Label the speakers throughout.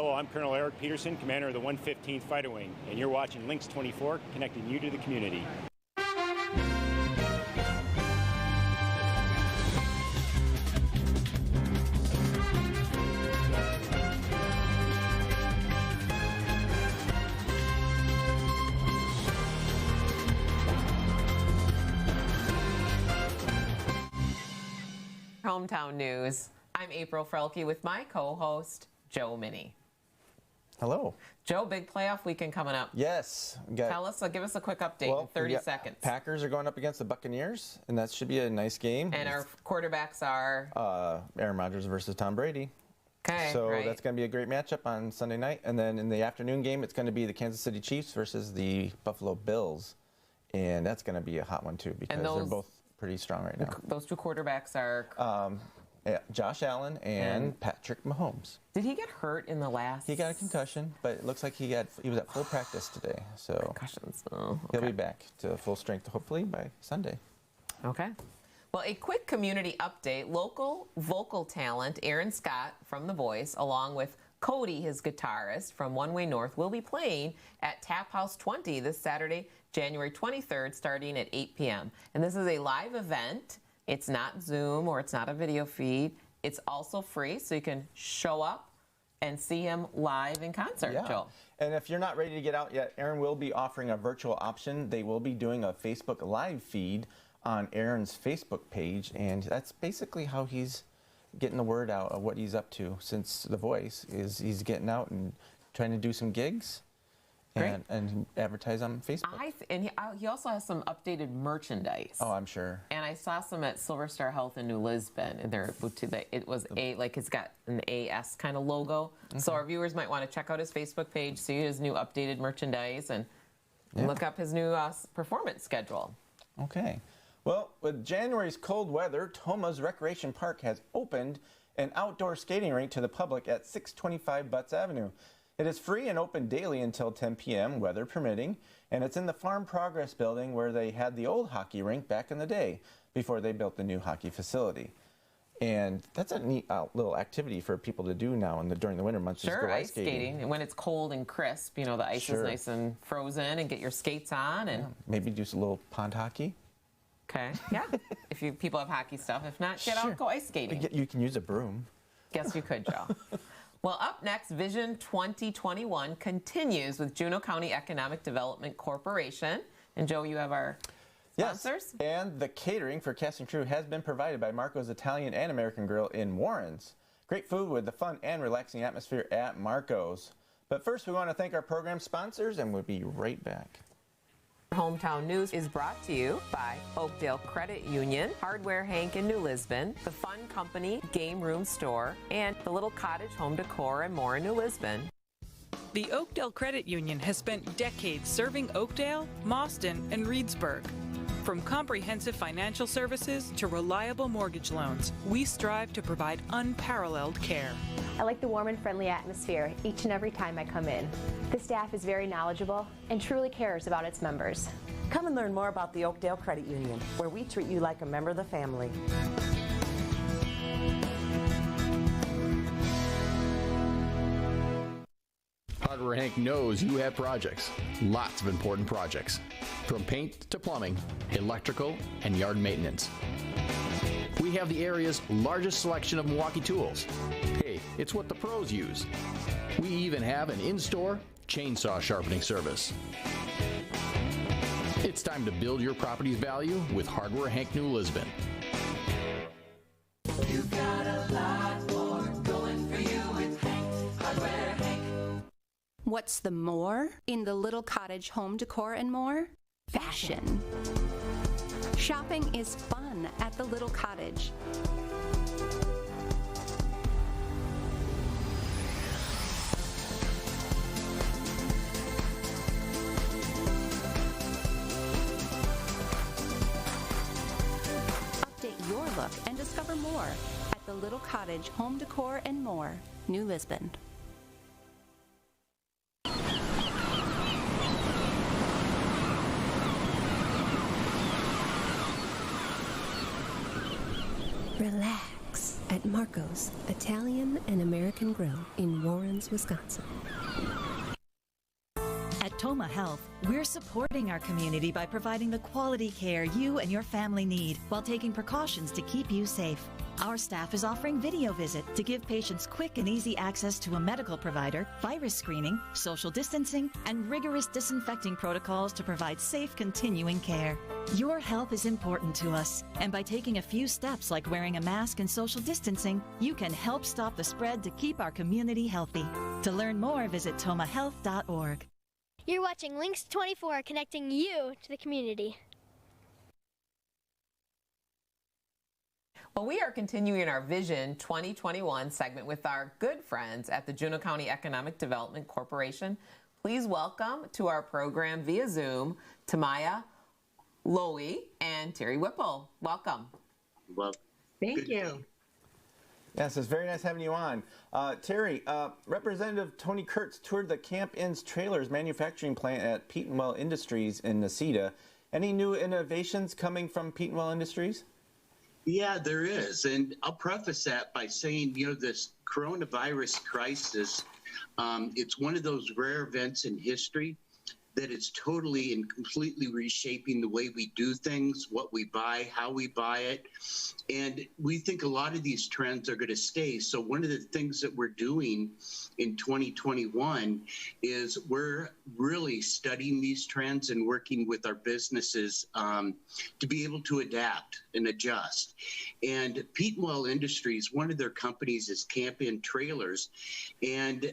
Speaker 1: Hello, I'm Colonel Eric Peterson, commander of the 115th Fighter Wing, and you're watching Lynxx 24, connecting you to the community.
Speaker 2: Hometown News. I'm April Frelke with my co-host, Joe Minnie.
Speaker 3: Hello.
Speaker 2: Joe, big playoff weekend coming up.
Speaker 3: Yes.
Speaker 2: Give us a quick update in 30 seconds.
Speaker 3: Packers are going up against the Buccaneers, and that should be a nice game.
Speaker 2: And our quarterbacks are?
Speaker 3: Aaron Rodgers versus Tom Brady.
Speaker 2: Okay,
Speaker 3: so that's going to be a great matchup on Sunday night. And then in the afternoon game, it's going to be the Kansas City Chiefs versus the Buffalo Bills. And that's going to be a hot one, too, because they're both pretty strong right now.
Speaker 2: Those two quarterbacks are?
Speaker 3: Josh Allen and Patrick Mahomes.
Speaker 2: Did he get hurt in the last?
Speaker 3: He got a concussion, but it looks like he was at full practice today. So
Speaker 2: concussions. Oh, okay.
Speaker 3: He'll be back to full strength, hopefully, by Sunday.
Speaker 2: Okay. Well, a quick community update. Local vocal talent Aaron Scott from The Voice, along with Cody, his guitarist from One Way North, will be playing at Tap House 20 this Saturday, January 23rd, starting at 8 p.m. And this is a live event. It's not Zoom or it's not a video feed. It's also free, so you can show up and see him live in concert, Joe.
Speaker 3: And if you're not ready to get out yet, Aaron will be offering a virtual option. They will be doing a Facebook live feed on Aaron's Facebook page, and that's basically how he's getting the word out of what he's up to since The Voice is he's getting out and trying to do some gigs. And advertise on Facebook.
Speaker 2: He also has some updated merchandise.
Speaker 3: Oh, I'm sure.
Speaker 2: And I saw some at Silver Star Health in New Lisbon. And it was it's got an AS kind of logo. Okay. So our viewers might want to check out his Facebook page, see his new updated merchandise, and look up his new performance schedule.
Speaker 3: Okay. Well, with January's cold weather, Toma's Recreation Park has opened an outdoor skating rink to the public at 625 Butts Avenue. It is free and open daily until 10 p.m., weather permitting, and it's in the Farm Progress building where they had the old hockey rink back in the day before they built the new hockey facility. And that's a neat little activity for people to do now during the winter months.
Speaker 2: Sure, go ice skating. And when it's cold and crisp, the ice is nice and frozen, and get your skates on. And
Speaker 3: maybe do some little pond hockey.
Speaker 2: Okay, yeah. If people have hockey stuff. If not, get out, go ice skating.
Speaker 3: You can use a broom.
Speaker 2: Guess you could, Joe. Well, up next, Vision 2021 continues with Juneau County Economic Development Corporation. And, Joe, you have our sponsors?
Speaker 3: Yes, and the catering for cast and crew has been provided by Marco's Italian and American Grill in Warrens. Great food with the fun and relaxing atmosphere at Marco's. But first, we want to thank our program sponsors, and we'll be right back.
Speaker 2: Hometown News is brought to you by Oakdale Credit Union, Hardware Hank in New Lisbon, The Fun Company Game Room Store, and the Little Cottage Home Decor and more in New Lisbon.
Speaker 4: The Oakdale Credit Union has spent decades serving Oakdale, Mauston, and Reedsburg. From comprehensive financial services to reliable mortgage loans, we strive to provide unparalleled care.
Speaker 5: I like the warm and friendly atmosphere each and every time I come in. The staff is very knowledgeable and truly cares about its members.
Speaker 6: Come and learn more about the Oakdale Credit Union, where we treat you like a member of the family.
Speaker 7: Hardware Hank knows you have projects, lots of important projects, from paint to plumbing, electrical, and yard maintenance. We have the area's largest selection of Milwaukee tools. Hey, it's what the pros use. We even have an in-store chainsaw sharpening service. It's time to build your property's value with Hardware Hank New Lisbon.
Speaker 8: You've got a lot more going for you with Hank, Hardware Hank.
Speaker 9: What's the more in the Little Cottage Home Decor and more? Fashion. Shopping is fun at the Little Cottage. Update your look and discover more at the Little Cottage Home Decor and more, New Lisbon.
Speaker 10: Relax at at Marco's Italian and American Grill in Warrens, Wisconsin.
Speaker 11: At Toma Health, we're supporting our community by providing the quality care you and your family need while taking precautions to keep you safe. Our staff is offering video visit to give patients quick and easy access to a medical provider, virus screening, social distancing, and rigorous disinfecting protocols to provide safe continuing care. Your health is important to us, and by taking a few steps like wearing a mask and social distancing, you can help stop the spread to keep our community healthy. To learn more, visit tomahealth.org.
Speaker 12: You're watching Lynxx 24, connecting you to the community.
Speaker 2: Well, we are continuing our Vision 2021 segment with our good friends at the Juneau County Economic Development Corporation. Please welcome to our program via Zoom, Tamaya Loewe and Terry Whipple. Welcome.
Speaker 13: Well,
Speaker 14: thank you.
Speaker 3: Yes, it's very nice having you on. Terry, Representative Tony Kurtz toured the Camp Inns Trailers manufacturing plant at Petenwell Industries in Necedah. Any new innovations coming from Petenwell Industries?
Speaker 13: Yeah, there is. And I'll preface that by saying, this coronavirus crisis, it's one of those rare events in history that it's totally and completely reshaping the way we do things, what we buy, how we buy it. And we think a lot of these trends are going to stay. So one of the things that we're doing in 2021 is we're really studying these trends and working with our businesses to be able to adapt and adjust. And Petenwell Industries, one of their companies is Camp Inn Trailers, and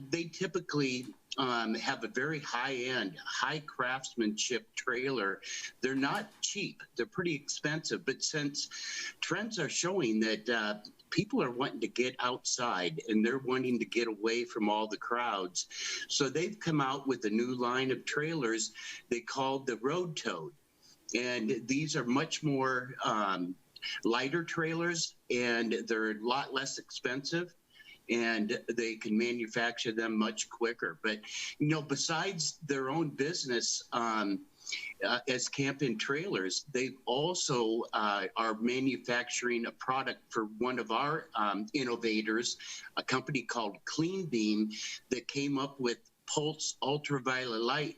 Speaker 13: they typically have a very high-end, high craftsmanship trailer. They're not cheap. They're pretty expensive. But since trends are showing that people are wanting to get outside and they're wanting to get away from all the crowds, so they've come out with a new line of trailers they called the Road Toad. And these are much more lighter trailers, and they're a lot less expensive, and they can manufacture them much quicker. But, besides their own business as Camp Inn Trailers, they also are manufacturing a product for one of our innovators, a company called Clean Beam, that came up with pulse ultraviolet light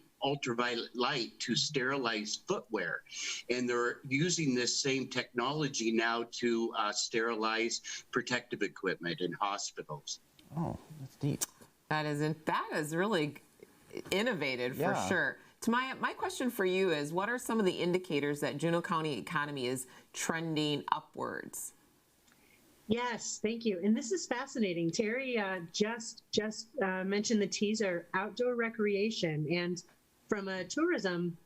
Speaker 13: to sterilize footwear. And they're using this same technology now to sterilize protective equipment in hospitals.
Speaker 3: Oh, that's neat.
Speaker 2: That is really innovative for sure. Tamaya, my question for you is, what are some of the indicators that Juneau County economy is trending upwards?
Speaker 14: Yes, thank you. And this is fascinating. Terry just mentioned the teaser, outdoor recreation. And from our tourism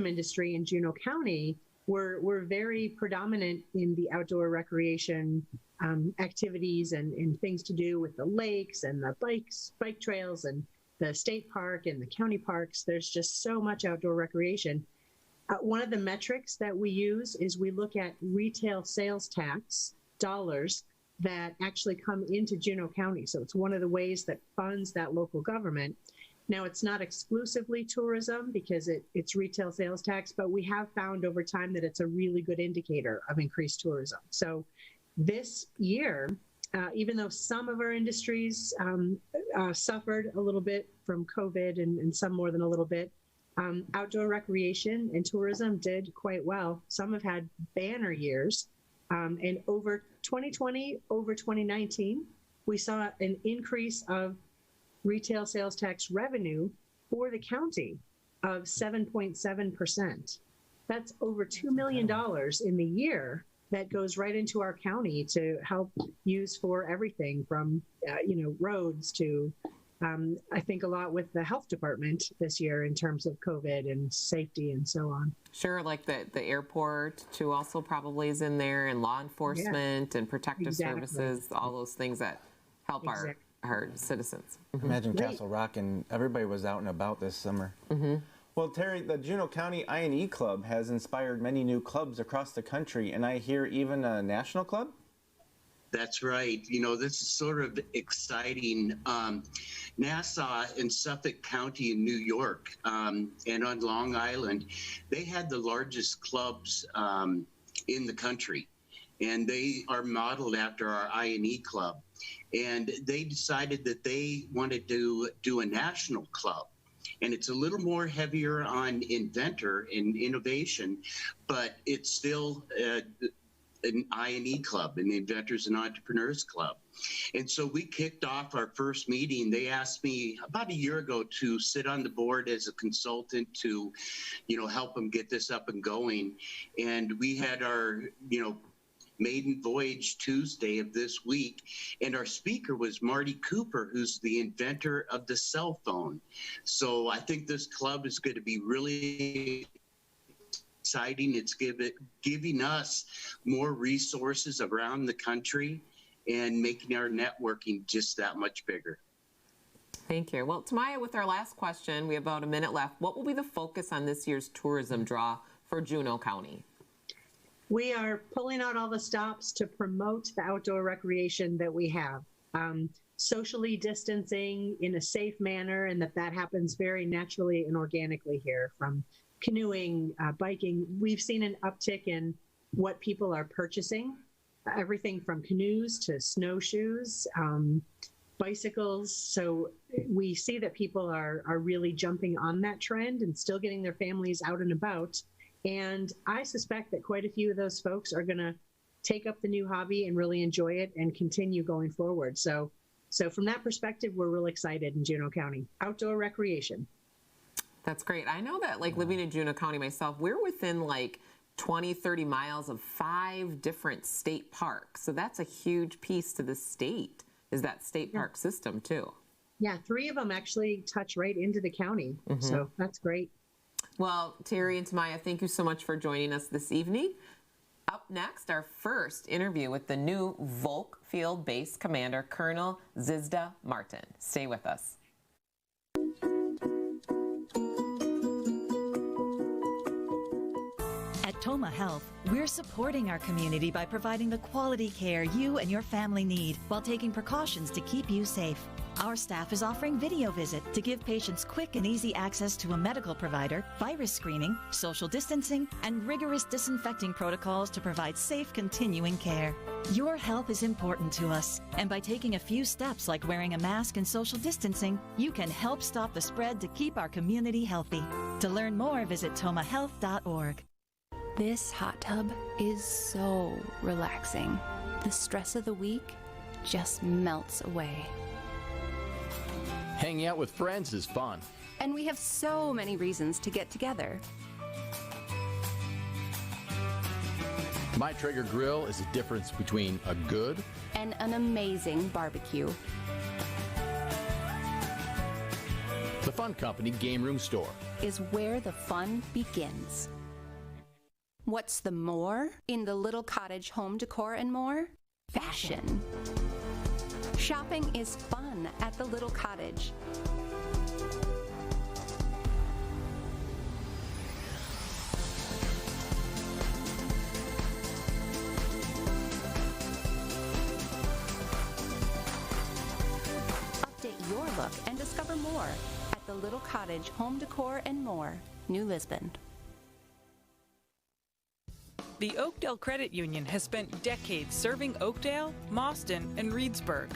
Speaker 14: industry in Juneau County, we're very predominant in the outdoor recreation activities and things to do with the lakes and the bike trails and the state park and the county parks. There's just so much outdoor recreation. One of the metrics that we use is we look at retail sales tax dollars that actually come into Juneau County. So it's one of the ways that funds that local government. Now, it's not exclusively tourism because it's retail sales tax, but we have found over time that it's a really good indicator of increased tourism. So this year, even though some of our industries suffered a little bit from COVID and some more than a little bit, outdoor recreation and tourism did quite well. Some have had banner years. And over 2020, over 2019, we saw an increase of retail sales tax revenue for the county of 7.7%. That's over $2 million in the year that goes right into our county to help use for everything from, roads to, I think a lot with the health department this year in terms of COVID and safety and so on.
Speaker 2: Sure, like the airport too also probably is in there, and law enforcement and protective services, all those things that help our citizens.
Speaker 3: Imagine Castle Rock and everybody was out and about this summer. Well, Terry, the Juneau County I&E Club has inspired many new clubs across the country, and I hear even a national club?
Speaker 13: That's right. This is sort of exciting. Nassau and Suffolk County in New York and on Long Island, they had the largest clubs in the country. and they are modeled after our I&E club. And they decided that they wanted to do a national club. And it's a little more heavier on inventor and innovation, but it's still an I&E club, an Inventors and Entrepreneurs Club. And so we kicked off our first meeting. They asked me about a year ago to sit on the board as a consultant to, help them get this up and going. And we had our, maiden voyage Tuesday of this week, and our speaker was Marty Cooper, who's the inventor of the cell phone. So I think this club is going to be really exciting. It's giving us more resources around the country and making our networking just that much bigger.
Speaker 2: Thank you. Well, Tamaya, with our last question, we have about a minute left. What will be the focus on this year's tourism draw for Juneau County?
Speaker 14: We are pulling out all the stops to promote the outdoor recreation that we have. Socially distancing in a safe manner, and that happens very naturally and organically here, from canoeing, biking. We've seen an uptick in what people are purchasing, everything from canoes to snowshoes, bicycles. So we see that people are really jumping on that trend and still getting their families out and about. And I suspect that quite a few of those folks are going to take up the new hobby and really enjoy it and continue going forward. So from that perspective, we're real excited in Juneau County. Outdoor recreation.
Speaker 2: That's great. I know that, living in Juneau County myself, we're within 20, 30 miles of 5 different state parks. So that's a huge piece to the state, is that state park system too.
Speaker 14: Yeah, 3 of them actually touch right into the county. Mm-hmm. So that's great.
Speaker 2: Well, Terry and Tamaya, thank you so much for joining us this evening. Up next, our first interview with the new Volk Field Base Commander, Colonel Zyzda-Martin. Stay with us.
Speaker 11: At Toma Health, we're supporting our community by providing the quality care you and your family need while taking precautions to keep you safe. Our staff is offering video visit to give patients quick and easy access to a medical provider, virus screening, social distancing, and rigorous disinfecting protocols to provide safe continuing care. Your health is important to us, and by taking a few steps like wearing a mask and social distancing, you can help stop the spread to keep our community healthy. To learn more, visit tomahealth.org.
Speaker 9: This hot tub is so relaxing. The stress of the week just melts away.
Speaker 7: Hanging out with friends is fun.
Speaker 9: And we have so many reasons to get together.
Speaker 7: My Traeger grill is the difference between a good
Speaker 9: and an amazing barbecue.
Speaker 7: The Fun Company Game Room Store
Speaker 9: is where the fun begins. What's the more in the little cottage home decor and more? Fashion. Shopping is fun at the little cottage. Update your look and discover more at the Little Cottage Home Decor and More, New Lisbon.
Speaker 4: The Oakdale Credit Union has spent decades serving Oakdale, Mauston, and Reedsburg.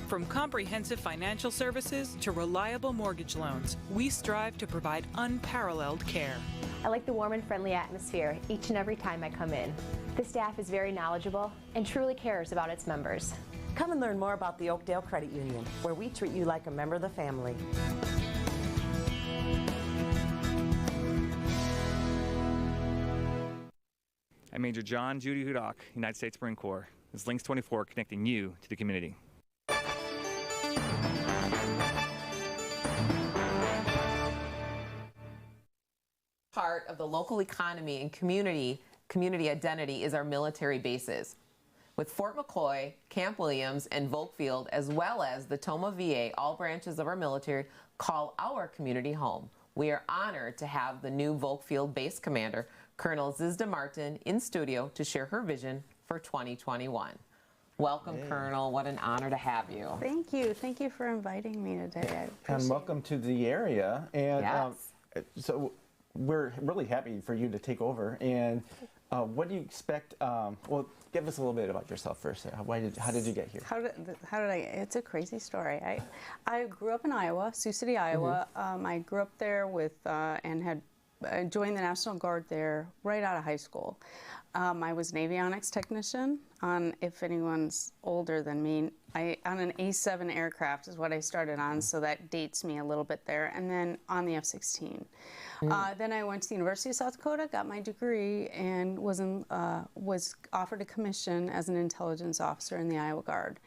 Speaker 4: From comprehensive financial services to reliable mortgage loans, we strive to provide unparalleled care.
Speaker 5: I like the warm and friendly atmosphere each and every time I come in. The staff is very knowledgeable and truly cares about its members.
Speaker 6: Come and learn more about the Oakdale Credit Union, where we treat you like a member of the family.
Speaker 15: I'm Major John Judy Hudock, United States Marine Corps. This is Lynxx 24 connecting you to the community.
Speaker 2: Part of the local economy and community identity is our military bases. With Fort McCoy, Camp Williams, and Volk Field, as well as the Toma VA, all branches of our military call our community home. We are honored to have the new Volk Field Base Commander, Colonel Zyzda-Martin, in studio to share her vision for 2021. Welcome, Colonel. What an honor to have you.
Speaker 16: Thank you. Thank you for inviting me today.
Speaker 3: And welcome to the area. And
Speaker 2: yes.
Speaker 3: So we're really happy for you to take over. And what do you expect? Well, give us a little bit about yourself first. How did you get here?
Speaker 16: How did I? It's a crazy story. I grew up in Iowa, Sioux City, Iowa. I grew up there with and had joined the National Guard there right out of high school. I was an avionics technician on, if anyone's older than me, on an A-7 aircraft is what I started on, so that dates me a little bit there, and then on the F-16. Then I went to the University of South Dakota, got my degree, and was offered a commission as an intelligence officer in the Iowa Guard.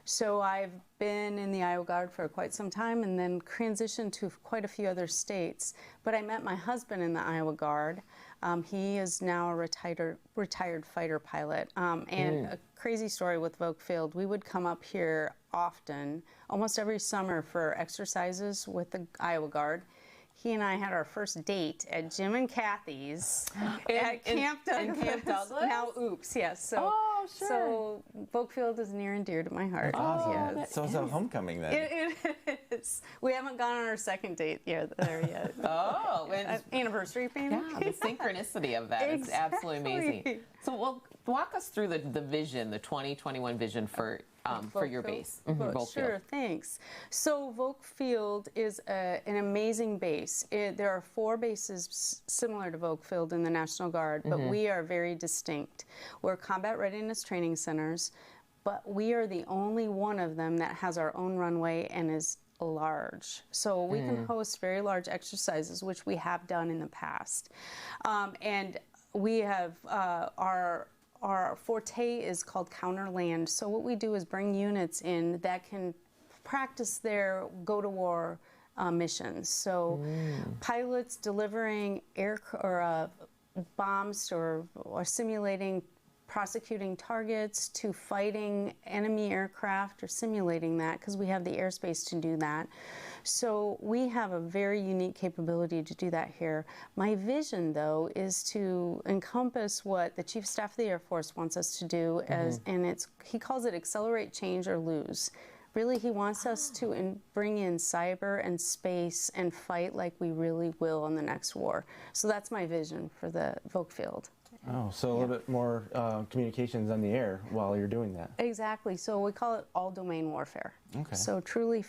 Speaker 16: So I've been in the Iowa Guard for quite some time and then transitioned to quite a few other states. But I met my husband in the Iowa Guard. He is now a retired fighter pilot. And a crazy story with Volk Field, we would come up here often, almost every summer for exercises with the Iowa Guard. He and I had our first date at Jim and Kathy's at Camp Douglas.
Speaker 2: In Camp Douglas?
Speaker 16: Now, oops, yes. So,
Speaker 2: sure.
Speaker 16: So Volk Field is near and dear to my heart.
Speaker 3: Yes. So it's a homecoming then.
Speaker 16: It is. We haven't gone on our second date there yet. Anniversary maybe?
Speaker 2: Yeah, the synchronicity of that is absolutely amazing. So well, walk us through the vision, the 2021 vision for your base.
Speaker 16: Sure, thanks. So Volk Field is an amazing base. There are 4 bases similar to Volk Field in the National Guard, but we are very distinct. We're combat readiness training centers, but we are the only one of them that has our own runway and is large. So we can host very large exercises, which we have done in the past. And we have our forte is called counter-land. So what we do is bring units in that can practice their go-to-war missions. So pilots delivering bombs or simulating prosecuting targets to fighting enemy aircraft or simulating that, because we have the airspace to do that. So we have a very unique capability to do that here. My vision, though, is to encompass what the Chief of Staff of the Air Force wants us to do, and he calls it accelerate, change, or lose. Really, he wants us to bring in cyber and space and fight like we really will in the next war. So that's my vision for the Volk Field.
Speaker 3: Oh, so a little bit more communications on the air while you're doing that.
Speaker 16: Exactly. So we call it all-domain warfare.
Speaker 3: Okay.
Speaker 16: So truly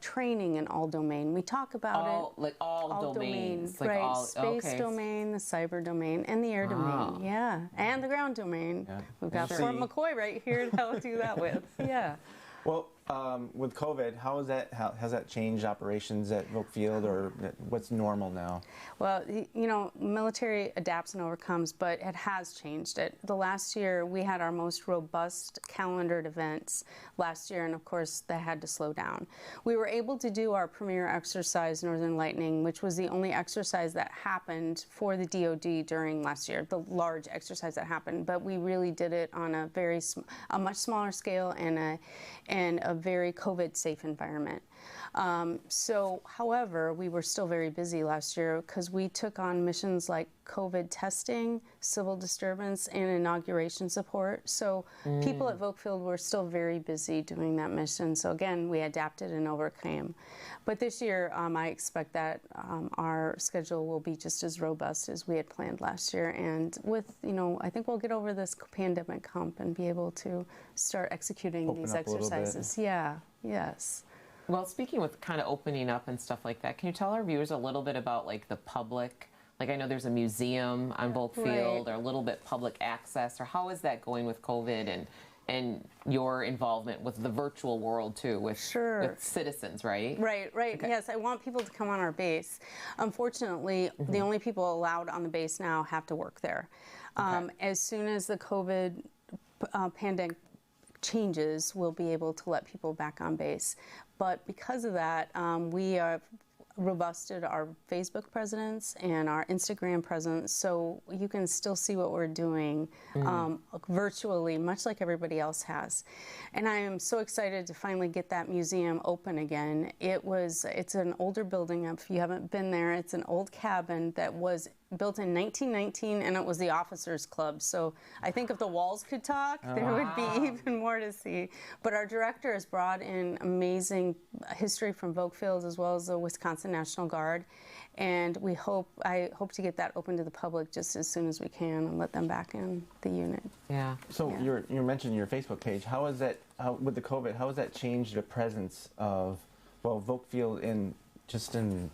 Speaker 16: training in all domain. We talk about
Speaker 2: it like all domains,
Speaker 16: like right? Space domain, the cyber domain, and the air domain. Yeah, and the ground domain. Yeah. We've got Fort McCoy right here to help do that with. Yeah.
Speaker 3: Well, with COVID, has that changed operations at Volk Field, or what's normal now?
Speaker 16: Well, you know, military adapts and overcomes, but it has changed it. The last year, we had our most robust calendared events last year, and of course, that had to slow down. We were able to do our premier exercise, Northern Lightning, which was the only exercise that happened for the DoD during last year, the large exercise that happened, but we really did it on a much smaller scale and a very COVID-safe environment. However, we were still very busy last year because we took on missions like COVID testing, civil disturbance, and inauguration support. So people at Volk Field were still very busy doing that mission. So again, we adapted and overcame. But this year, I expect that our schedule will be just as robust as we had planned last year. And with, you know, I think we'll get over this pandemic hump and be able to start executing these exercises. Yeah, yes.
Speaker 2: Well, speaking with kind of opening up and stuff like that, can you tell our viewers a little bit about like the public? Like I know there's a museum on Volk Field, or a little bit public access, or how is that going with COVID and your involvement with the virtual world too, with citizens, right?
Speaker 16: Right. Okay. Yes, I want people to come on our base. Unfortunately, the only people allowed on the base now have to work there. As soon as the COVID pandemic changes, we'll be able to let people back on base. But because of that, we have robusted our Facebook presence and our Instagram presence, so you can still see what we're doing virtually, much like everybody else has. And I am so excited to finally get that museum open again. It's an older building. If you haven't been there, it's an old cabin that was built in 1919, and it was the officers' club. So I think if the walls could talk, there would be even more to see. But our director has brought in amazing history from Volk Field as well as the Wisconsin National Guard. And I hope to get that open to the public just as soon as we can and let them back in the unit.
Speaker 2: Yeah.
Speaker 3: So you mentioned your Facebook page. How is that, with the COVID, how has that changed the presence of, well, Volk Field in the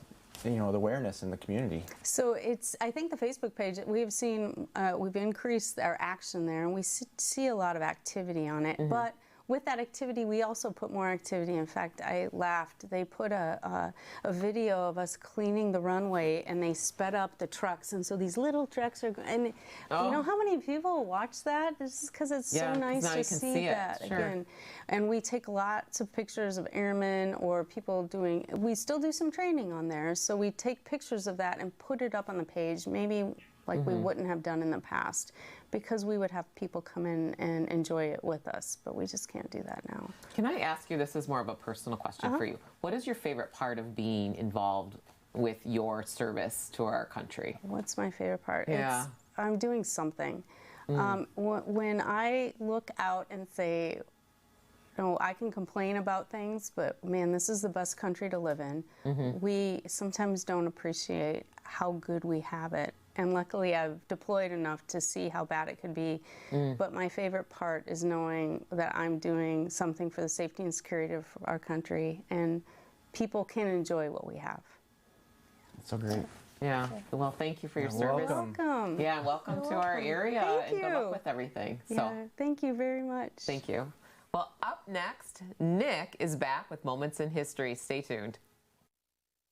Speaker 3: awareness in the community?
Speaker 16: So I think the Facebook page, we've increased our action there, and we see a lot of activity on it.
Speaker 2: Mm-hmm.
Speaker 16: But with that activity, we also put more activity. In fact, I laughed. They put a video of us cleaning the runway, and they sped up the trucks. And so these little trucks are, and you know how many people watch that? This is because it's so nice to see that again. And we take lots of pictures of airmen or people doing, we still do some training on there. So we take pictures of that and put it up on the page, maybe like we wouldn't have done in the past, because we would have people come in and enjoy it with us, but we just can't do that now.
Speaker 2: Can I ask you, this is more of a personal question for you. What is your favorite part of being involved with your service to our country?
Speaker 16: What's my favorite part?
Speaker 2: Yeah.
Speaker 16: I'm doing something. When I look out and say, I can complain about things, but man, this is the best country to live in. We sometimes don't appreciate how good we have it. And luckily I've deployed enough to see how bad it could be. But my favorite part is knowing that I'm doing something for the safety and security of our country, and people can enjoy what we have.
Speaker 3: That's so great.
Speaker 2: Yeah. Well, thank you for your service.
Speaker 16: Welcome.
Speaker 2: Yeah, welcome to our area.
Speaker 16: Thank
Speaker 2: and
Speaker 16: you.
Speaker 2: good luck with everything.
Speaker 16: Yeah, thank you very much.
Speaker 2: Thank you. Well, up next, Nick is back with Moments in History. Stay tuned.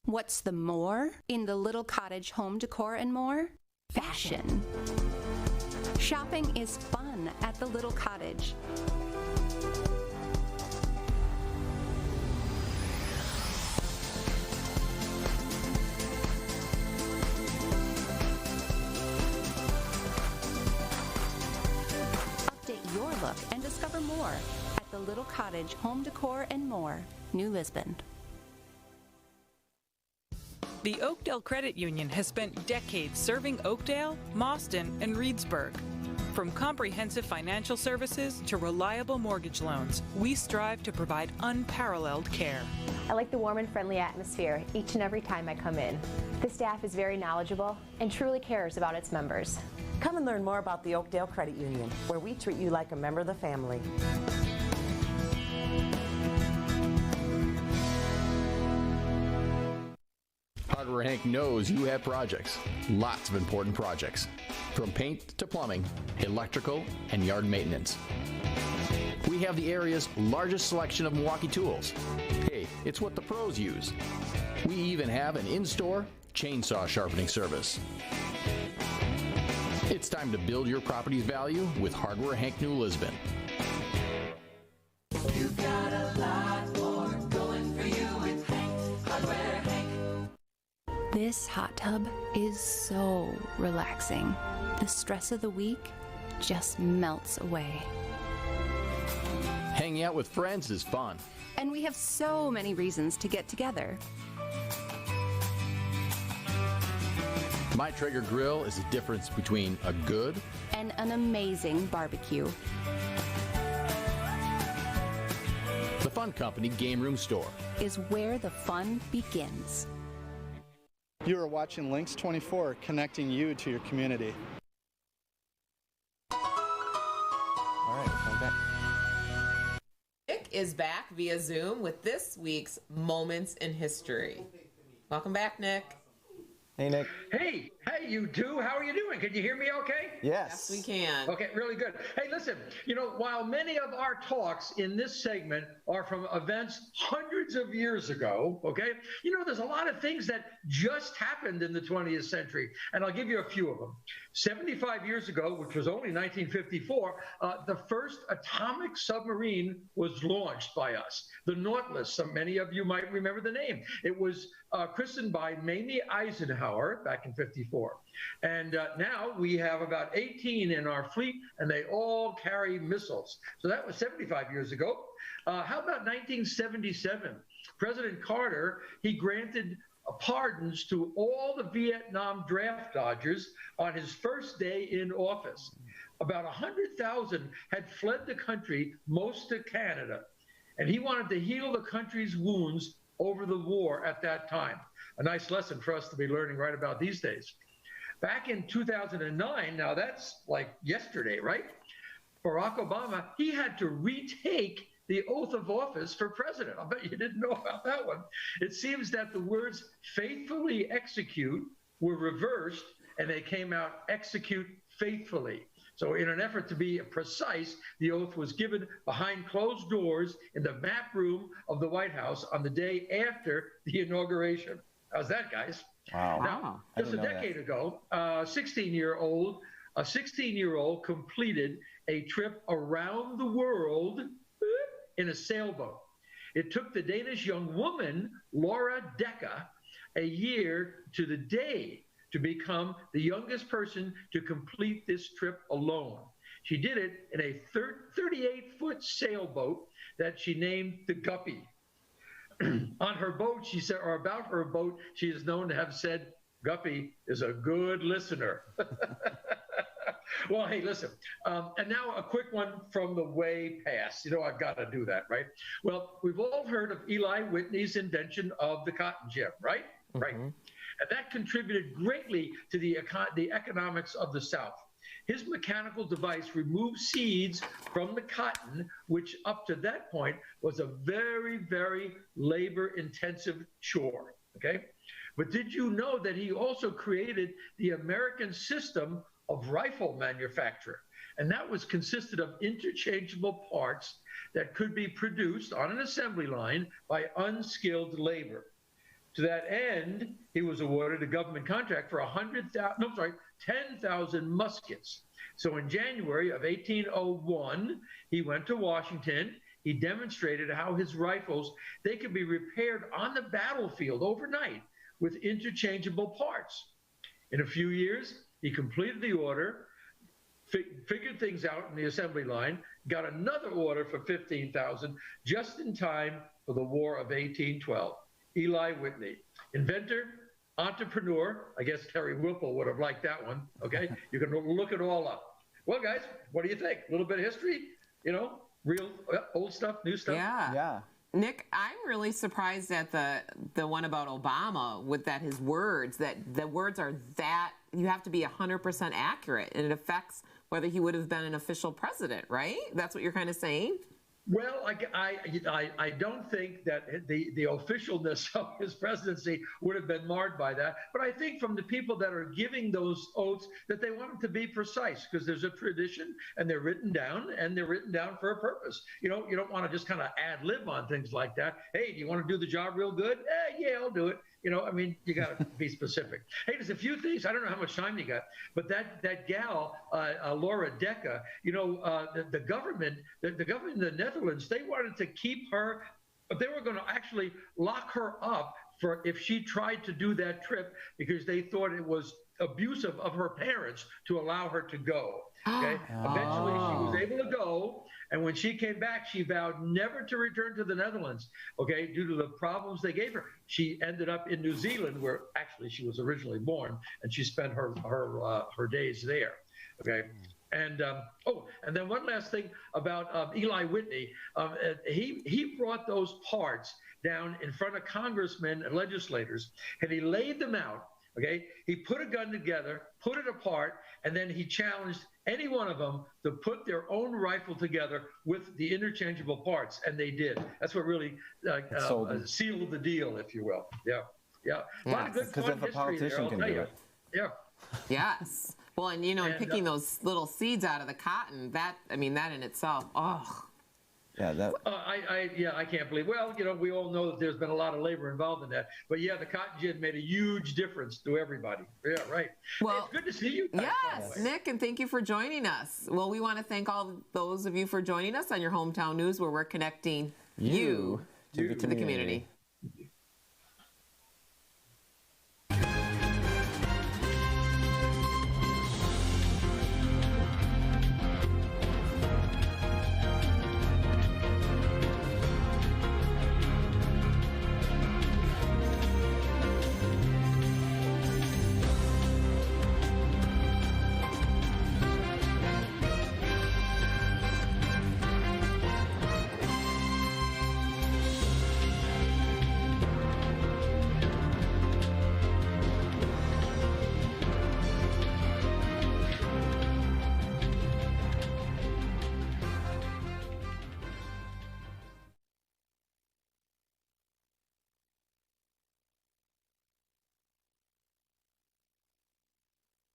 Speaker 9: What's the more in the little cottage home decor and more? Fashion. Shopping is fun at the little cottage. Update your look and discover more at the Little Cottage Home Decor and More, New Lisbon.
Speaker 4: The Oakdale Credit Union has spent decades serving Oakdale, Mauston, and Reedsburg. From comprehensive financial services to reliable mortgage loans, we strive to provide unparalleled care.
Speaker 5: I like the warm and friendly atmosphere each and every time I come in. The staff is very knowledgeable and truly cares about its members.
Speaker 6: Come and learn more about the Oakdale Credit Union, where we treat you like a member of the family.
Speaker 7: Hardware Hank knows you have projects, lots of important projects, from paint to plumbing, electrical, and yard maintenance. We have the area's largest selection of Milwaukee tools. Hey, it's what the pros use. We even have an in-store chainsaw sharpening service. It's time to build your property's value with Hardware Hank New Lisbon.
Speaker 8: You've got a lot more going for you with Hank, Hardware Hank.
Speaker 9: This hot tub is so relaxing. The stress of the week just melts away.
Speaker 7: Hanging out with friends is fun.
Speaker 9: And we have so many reasons to get together.
Speaker 7: My Traeger grill is the difference between a good
Speaker 9: and an amazing barbecue.
Speaker 7: The Fun Company Game Room Store
Speaker 9: is where the fun begins.
Speaker 17: You are watching Lynxx 24, connecting you to your community.
Speaker 3: All right, come back.
Speaker 2: Nick is back via Zoom with this week's Moments in History. Welcome back, Nick.
Speaker 3: Hey, Nick.
Speaker 18: Hey, you two. How are you doing? Can you hear me okay?
Speaker 3: Yes.
Speaker 2: Yes, we can.
Speaker 18: Okay, really good. Hey, listen, while many of our talks in this segment are from events hundreds of years ago, okay, there's a lot of things that just happened in the 20th century, and I'll give you a few of them. 75 years ago, which was only 1954, the first atomic submarine was launched by us, the Nautilus. Many of you might remember the name. It was christened by Mamie Eisenhower back in 54. And now we have about 18 in our fleet, and they all carry missiles. So that was 75 years ago. How about 1977? President Carter, he granted pardons to all the Vietnam draft dodgers on his first day in office. About 100,000 had fled the country, most to Canada, and he wanted to heal the country's wounds over the war at that time. A nice lesson for us to be learning right about these days. Back in 2009, now that's like yesterday, right? Barack Obama, he had to retake the oath of office for president. I bet you didn't know about that one. It seems that the words faithfully execute were reversed and they came out execute faithfully. So in an effort to be precise, the oath was given behind closed doors in the map room of the White House on the day after the inauguration. How's that, guys?
Speaker 3: Wow.
Speaker 18: Now, just a decade ago, a 16-year-old completed a trip around the world in a sailboat. It took the Danish young woman, Laura Decca, a year to the day to become the youngest person to complete this trip alone. She did it in a 38-foot sailboat that she named the Guppy. On her boat, she said, or about her boat, she is known to have said, Guppy is a good listener. Well, hey, listen, and now a quick one from the way past. You know, I've got to do that, right? Well, we've all heard of Eli Whitney's invention of the cotton gin, right? Mm-hmm. Right. And that contributed greatly to the economics of the South. His mechanical device removed seeds from the cotton, which up to that point was a very, very labor-intensive chore, okay? But did you know that he also created the American system of rifle manufacture? And that was consisted of interchangeable parts that could be produced on an assembly line by unskilled labor. To that end, he was awarded a government contract for 10,000 muskets. So in January of 1801, he went to Washington. He demonstrated how his rifles, they could be repaired on the battlefield overnight with interchangeable parts. In a few years, he completed the order, figured things out in the assembly line, got another order for 15,000 just in time for the War of 1812. Eli Whitney, inventor, entrepreneur. I guess Terry Whipple would have liked that one. Okay, you can look it all up. Well, guys, what do you think? A little bit of history, you know, real old stuff, new stuff.
Speaker 2: Yeah. Nick, I'm really surprised at the one about Obama with that his words, that the words are that you have to be 100% accurate, and it affects whether he would have been an official president, right? That's what you're kind of saying?
Speaker 18: Well, I don't think that the officialness of his presidency would have been marred by that. But I think from the people that are giving those oaths that they want them to be precise, because there's a tradition and they're written down for a purpose. You know, you don't want to just kind of ad lib on things like that. Hey, do you want to do the job real good? Yeah, I'll do it. You know, I mean, you got to be specific. Hey, there's a few things. I don't know how much time you got, but that gal, Laura Decca, you know, the government in the Netherlands, they wanted to keep her, but they were going to actually lock her up for if she tried to do that trip because they thought it was abusive of her parents to allow her to go. Okay. Eventually, she was able to go. And when she came back, she vowed never to return to the Netherlands, okay, due to the problems they gave her. She ended up in New Zealand, where actually she was originally born, and she spent her days there, okay? And and then one last thing about Eli Whitney. He brought those parts down in front of congressmen and legislators, and he laid them out, okay? He put a gun together, put it apart, and then he challenged any one of them to put their own rifle together with the interchangeable parts, and they did. That's what really sealed the deal, if you will. Yeah. A lot of good fun
Speaker 3: if a politician can do it.
Speaker 18: Yeah.
Speaker 2: Yes. Well, and you know, and picking those little seeds out of the cotton, that in itself,
Speaker 3: Yeah, that.
Speaker 18: I can't believe. Well, you know, we all know that there's been a lot of labor involved in that. But yeah, the cotton gin made a huge difference to everybody. Yeah, right.
Speaker 2: Well,
Speaker 18: it's good to see you guys.
Speaker 2: Yes, Nick, and thank you for joining us. Well, we want to thank all those of you for joining us on your Hometown News, where we're connecting you to the community.